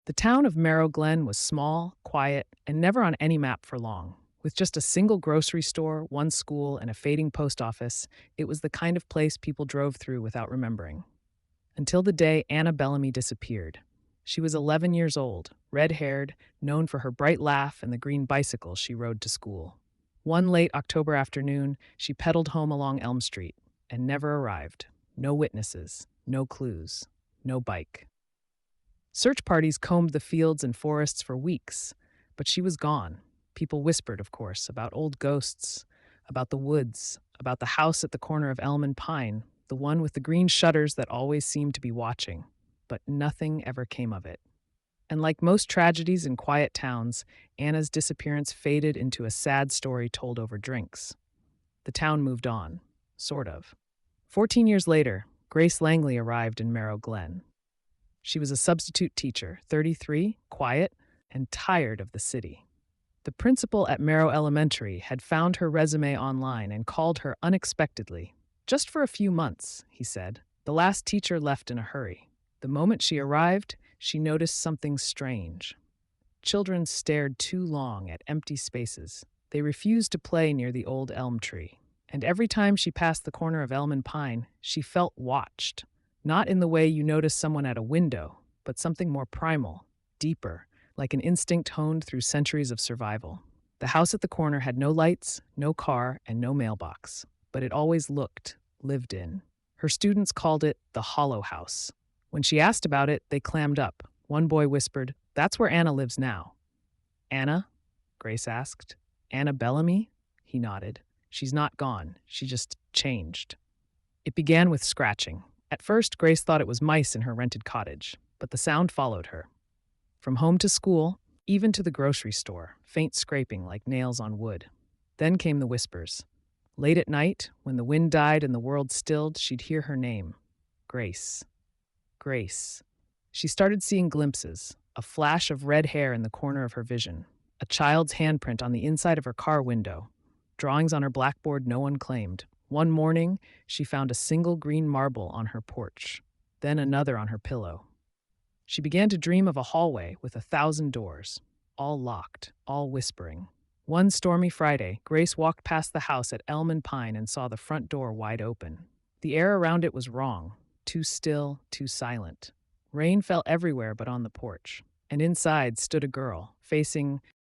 The town of Merrow Glen was small, quiet, and never on any map for long. With just a single grocery store, one school, and a fading post office, it was the kind of place people drove through without remembering. Until the day Anna Bellamy disappeared. She was 11 years old, red haired, known for her bright laugh and the green bicycle she rode to school. One late October afternoon, she pedaled home along Elm Street and never arrived. No witnesses, no clues, no bike. Search parties combed the fields and forests for weeks, but she was gone. People whispered, of course, about old ghosts, about the woods, about the house at the corner of Elm and Pine, the one with the green shutters that always seemed to be watching. But nothing ever came of it. And like most tragedies in quiet towns, Anna's disappearance faded into a sad story told over drinks. The town moved on, sort of. 14 years later, Grace Langley arrived in Merrow Glen. She was a substitute teacher, 33, quiet, and tired of the city. The principal at Merrow Elementary had found her resume online and called her unexpectedly. Just for a few months, he said. The last teacher left in a hurry. The moment she arrived, she noticed something strange. Children stared too long at empty spaces. They refused to play near the old elm tree. And every time she passed the corner of Elm and Pine, she felt watched. Not in the way you notice someone at a window, but something more primal, deeper, like an instinct honed through centuries of survival. The house at the corner had no lights, no car, and no mailbox, but it always looked lived in. Her students called it the Hollow House. When she asked about it, they clammed up. One boy whispered, "That's where Anna lives now." "Anna?" Grace asked. "Anna Bellamy?" He nodded. "She's not gone. She just changed." It began with scratching. At first, Grace thought it was mice in her rented cottage, but the sound followed her. From home to school, even to the grocery store, faint scraping like nails on wood. Then came the whispers. Late at night, when the wind died and the world stilled, she'd hear her name. Grace. Grace. She started seeing glimpses, a flash of red hair in the corner of her vision, a child's handprint on the inside of her car window, drawings on her blackboard no one claimed. One morning, she found a single green marble on her porch, then another on her pillow. She began to dream of a hallway with 1,000 doors, all locked, all whispering. One stormy Friday, Grace walked past the house at Elm and Pine and saw the front door wide open. The air around it was wrong, too still, too silent. Rain fell everywhere but on the porch, and inside stood a girl, facing